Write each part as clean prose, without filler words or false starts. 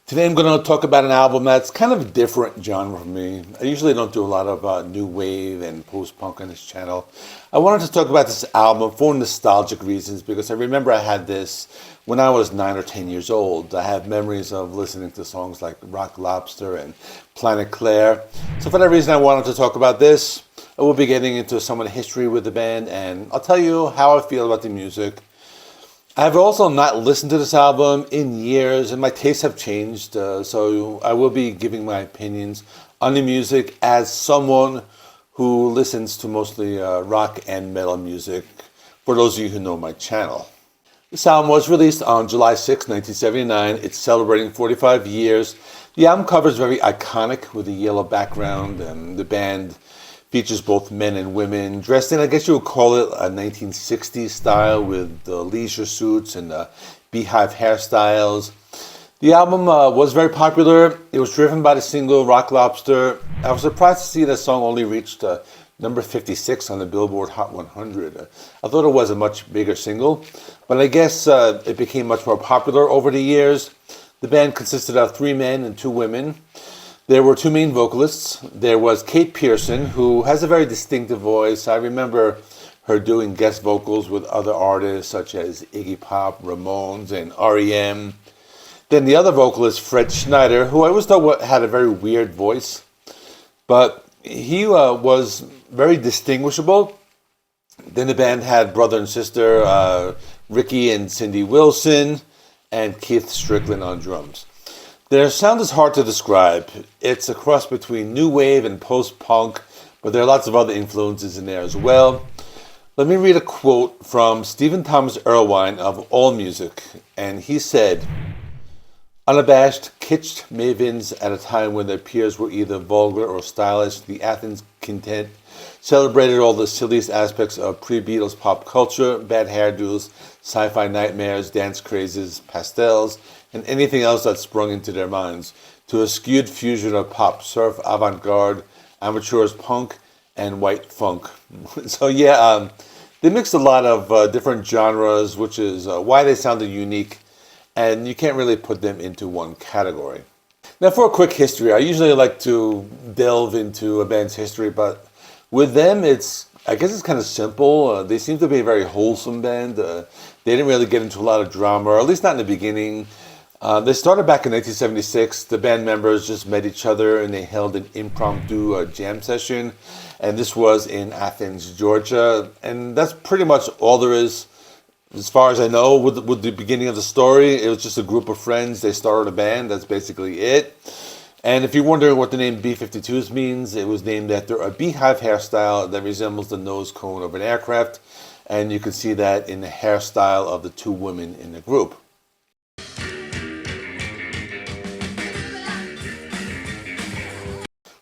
Today I'm going to talk about an album that's kind of a different genre for me. I usually don't do a lot of new wave and post-punk on this channel. I wanted to talk about this album for nostalgic reasons because I remember I had this when I was 9 or 10 years old. I have memories of listening to songs like Rock Lobster and Planet Claire. So for that reason I wanted to talk about this. I will be getting into some of the history with the band, and I'll tell you how I feel about the music. I've also not listened to this album in years, and my tastes have changed, so I will be giving my opinions on the music as someone who listens to mostly rock and metal music, for those of you who know my channel. This album was released on July 6, 1979. It's celebrating 45 years. The album cover is very iconic with a yellow background, and the band features both men and women dressed in, I guess you would call it, a 1960s style with the leisure suits and the beehive hairstyles. The album was very popular. It was driven by the single Rock Lobster. I was surprised to see that song only reached number 56 on the Billboard Hot 100. I thought it was a much bigger single, but I guess it became much more popular over the years. The band consisted of 3 men and 2 women. There were 2 main vocalists. There was Kate Pearson, who has a very distinctive voice. I remember her doing guest vocals with other artists such as Iggy Pop, Ramones, and REM. Then the other vocalist, Fred Schneider, who I always thought had a very weird voice, but he was very distinguishable. Then the band had brother and sister, Ricky and Cindy Wilson, and Keith Strickland on drums. Their sound is hard to describe. It's a cross between new wave and post-punk, but there are lots of other influences in there as well. Let me read a quote from Stephen Thomas Erlewine of AllMusic, and he said, "Unabashed, kitsched mavens at a time when their peers were either vulgar or stylish, the Athens Quintet celebrated all the silliest aspects of pre-Beatles pop culture, bad hairdos, sci-fi nightmares, dance crazes, pastels, and anything else that sprung into their minds, to a skewed fusion of pop, surf, avant-garde, amateurs, punk, and white funk." So yeah, they mixed a lot of different genres, which is why they sounded unique, and you can't really put them into one category. Now for a quick history, I usually like to delve into a band's history, but with them, I guess it's kind of simple. They seem to be a very wholesome band. They didn't really get into a lot of drama, or at least not in the beginning. They started back in 1976. The band members just met each other and they held an impromptu jam session. And this was in Athens, Georgia. And that's pretty much all there is, as far as I know, with the beginning of the story. It was just a group of friends. They started a band. That's basically it. And if you're wondering what the name B-52s means, it was named after a beehive hairstyle that resembles the nose cone of an aircraft. And you can see that in the hairstyle of the 2 women in the group.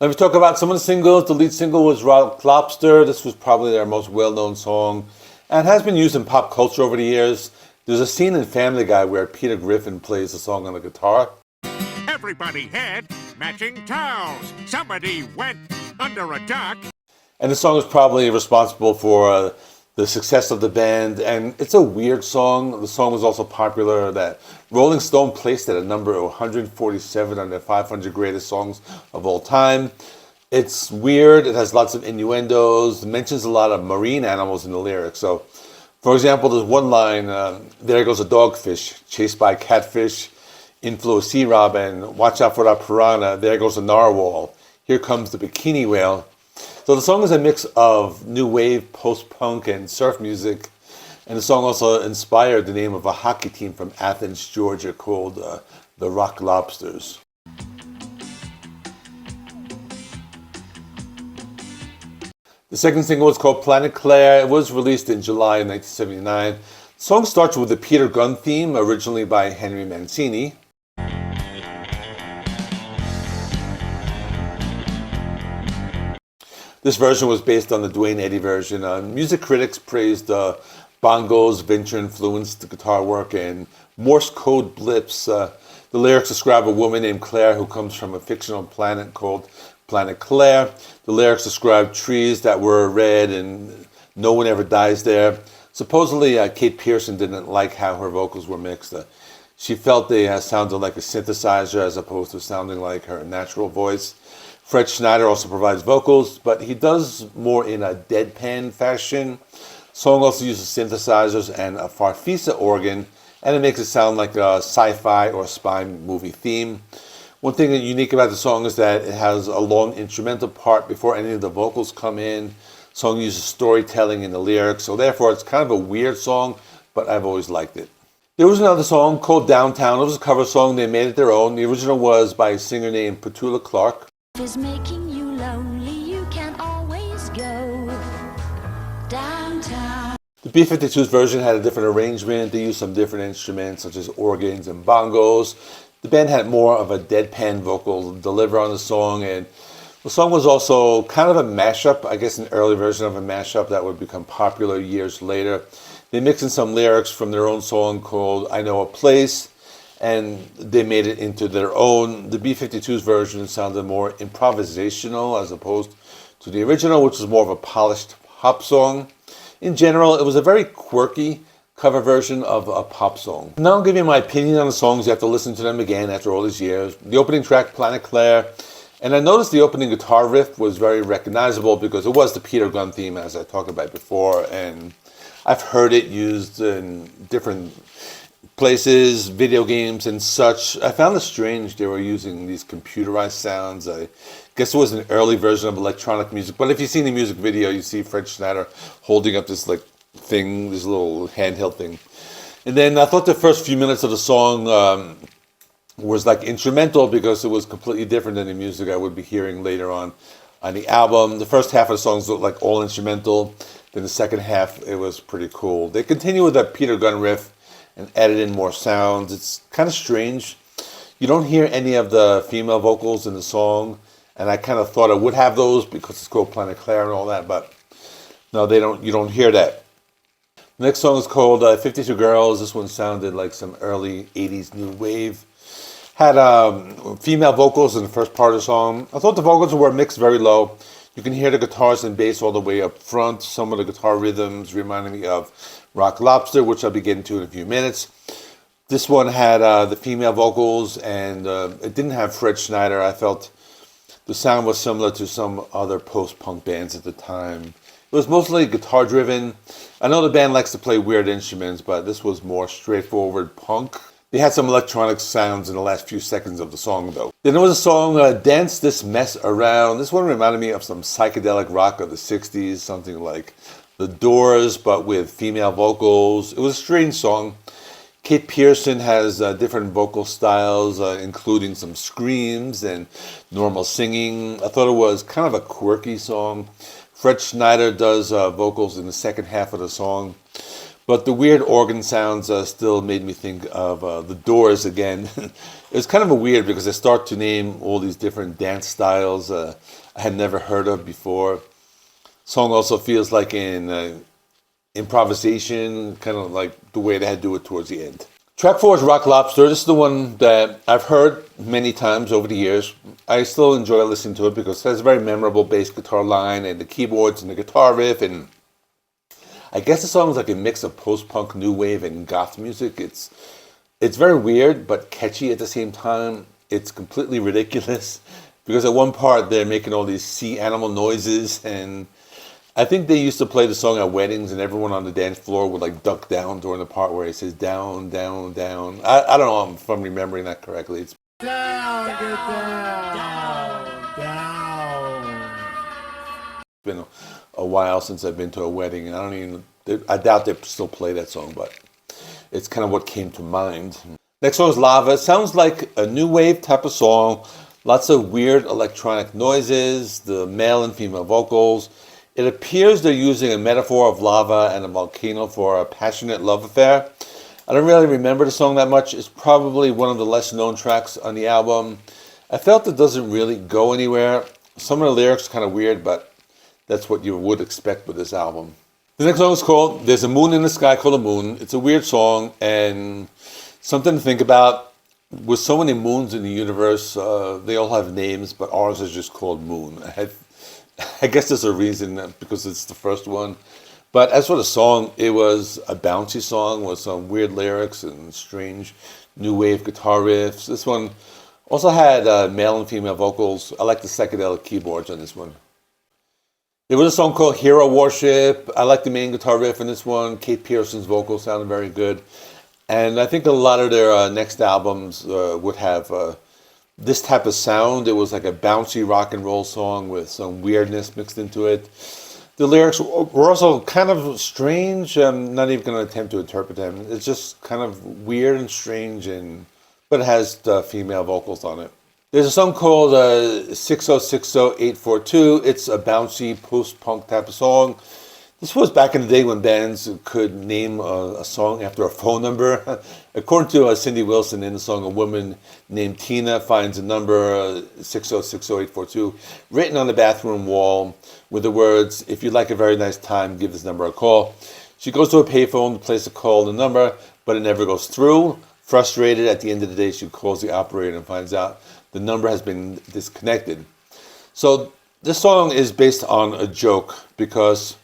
Let me talk about some of the singles. The lead single was Rock Lobster. This was probably their most well-known song and has been used in pop culture over the years. There's a scene in Family Guy where Peter Griffin plays the song on the guitar. Everybody had matching towels. Somebody went under a duck. And the song is probably responsible for the success of the band, and it's a weird song. The song was also popular that Rolling Stone placed it at number 147 on their 500 greatest songs of all time. It's weird. It has lots of innuendos. It mentions a lot of marine animals in the lyrics. So, for example, there's one line, there goes a dogfish, chased by a catfish, in flew a sea robin, watch out for that piranha, there goes a narwhal, here comes the bikini whale. So the song is a mix of new wave, post-punk, and surf music. And the song also inspired the name of a hockey team from Athens, Georgia called the Rock Lobsters. The second single was called Planet Claire. It was released in July 1979. The song starts with the Peter Gunn theme, originally by Henry Mancini. This version was based on the Duane Eddy version. Music critics praised bongos, venture-influenced guitar work, and Morse code blips. The lyrics describe a woman named Claire who comes from a fictional planet called Planet Claire. The lyrics describe trees that were red and no one ever dies there. Supposedly, Kate Pearson didn't like how her vocals were mixed. She felt they sounded like a synthesizer as opposed to sounding like her natural voice. Fred Schneider also provides vocals, but he does more in a deadpan fashion. Song also uses synthesizers and a Farfisa organ, and it makes it sound like a sci-fi or spy movie theme. One thing that's unique about the song is that it has a long instrumental part before any of the vocals come in. The song uses storytelling in the lyrics, so therefore it's kind of a weird song, but I've always liked it. There was another song called Downtown. It was a cover song. They made it their own. The original was by a singer named Petula Clark. Is making you lonely, you can always go downtown. The B-52s version had a different arrangement. They used some different instruments such as organs and bongos. The band had more of a deadpan vocal deliver on the song, and the song was also kind of a mashup, I guess an early version of a mashup that would become popular years later. They mixed in some lyrics from their own song called I Know a Place, and they made it into their own. The B-52s version sounded more improvisational as opposed to the original, which was more of a polished pop song. In general, it was a very quirky cover version of a pop song. Now I'll give you my opinion on the songs. You have to listen to them again after all these years. The opening track, Planet Claire, and I noticed the opening guitar riff was very recognizable because it was the Peter Gunn theme, as I talked about before, and I've heard it used in different places, video games and such. I found it strange they were using these computerized sounds. I guess it was an early version of electronic music, but if you've seen the music video, you see Fred Schneider holding up this thing, this little handheld thing. And then I thought the first few minutes of the song was instrumental because it was completely different than the music I would be hearing later on the album. The first half of the songs looked like all instrumental. Then the second half, it was pretty cool. They continue with that Peter Gunn riff and added in more sounds. It's kind of strange. You don't hear any of the female vocals in the song, and I kind of thought I would have those because it's called Planet Claire and all that, but no, they don't. You don't hear that. The next song is called 52 Girls. This one sounded like some early 80s new wave. Had female vocals in the first part of the song. I thought the vocals were mixed very low. You can hear the guitars and bass all the way up front. Some of the guitar rhythms reminded me of Rock Lobster, which I'll be getting to in a few minutes. This one had the female vocals, and it didn't have Fred Schneider. I felt the sound was similar to some other post-punk bands at the time. It was mostly guitar-driven. I know the band likes to play weird instruments, but this was more straightforward punk. They had some electronic sounds in the last few seconds of the song, though. Then there was a song, Dance This Mess Around. This one reminded me of some psychedelic rock of the 60s, something like The Doors, but with female vocals. It was a strange song. Kate Pearson has different vocal styles, including some screams and normal singing. I thought it was kind of a quirky song. Fred Schneider does vocals in the second half of the song. But the weird organ sounds still made me think of The Doors again. It was kind of weird because they start to name all these different dance styles I had never heard of before. Song also feels like an improvisation, kind of like the way they had to do it towards the end. Track 4 is Rock Lobster. This is the one that I've heard many times over the years. I still enjoy listening to it because it has a very memorable bass guitar line and the keyboards and the guitar riff, and I guess the song is like a mix of post-punk, new wave, and goth music. It's very weird, but catchy at the same time. It's completely ridiculous because at one part they're making all these sea animal noises, and I think they used to play the song at weddings, and everyone on the dance floor would duck down during the part where it says down, down, down. I don't know if I'm remembering that correctly. It's down, get down, down. been a while since I've been to a wedding, and I doubt they still play that song, but it's kind of what came to mind. Next song is Lava. It sounds like a new wave type of song. Lots of weird electronic noises, the male and female vocals. It appears they're using a metaphor of lava and a volcano for a passionate love affair. I don't really remember the song that much. It's probably one of the less known tracks on the album. I felt it doesn't really go anywhere. Some of the lyrics are kind of weird, but that's what you would expect with this album. The next song is called There's a Moon in the Sky Called a Moon. It's a weird song and something to think about. With so many moons in the universe, they all have names, but ours is just called Moon. I guess there's a reason, because it's the first one. But as for the song, it was a bouncy song with some weird lyrics and strange new wave guitar riffs. This one also had male and female vocals. I like the psychedelic keyboards on this one. There was a song called Hero Worship. I like the main guitar riff in this one. Kate Pearson's vocals sounded very good. And I think a lot of their next albums would have this type of sound. It was like a bouncy rock and roll song with some weirdness mixed into it. The lyrics were also kind of strange. I'm not even going to attempt to interpret them. It's just kind of weird and strange, but it has female vocals on it. There's a song called 6060842. It's a bouncy post-punk type of song. This was back in the day when bands could name a song after a phone number. According to Cindy Wilson in the song, a woman named Tina finds a number 6060842 written on the bathroom wall with the words, "If you'd like a very nice time, give this number a call." She goes to a payphone to place a call on the number, but it never goes through. Frustrated, at the end of the day, she calls the operator and finds out the number has been disconnected. So this song is based on a joke because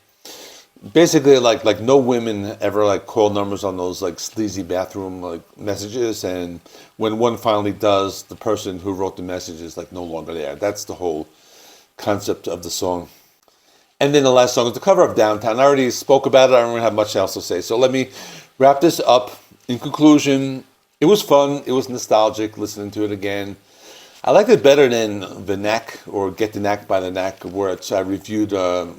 basically like no women ever like call numbers on those like sleazy bathroom like messages, and when one finally does, the person who wrote the message is like no longer there. That's the whole concept of the song. And then the last song is the cover of Downtown. I already spoke about it. I don't really have much else to say. So let me wrap this up. In conclusion, it was fun. It was nostalgic listening to it again. I liked it better than The Knack or Get the Knack by the Knack, which I reviewed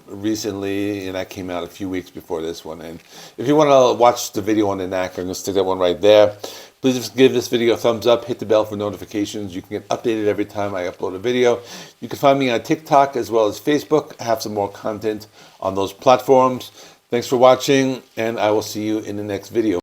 recently, and that came out a few weeks before this one. And if you want to watch the video on The Knack, I'm going to stick that one right there. Please give this video a thumbs up, hit the bell for notifications. You can get updated every time I upload a video. You can find me on TikTok as well as Facebook. I have some more content on those platforms. Thanks for watching, and I will see you in the next video.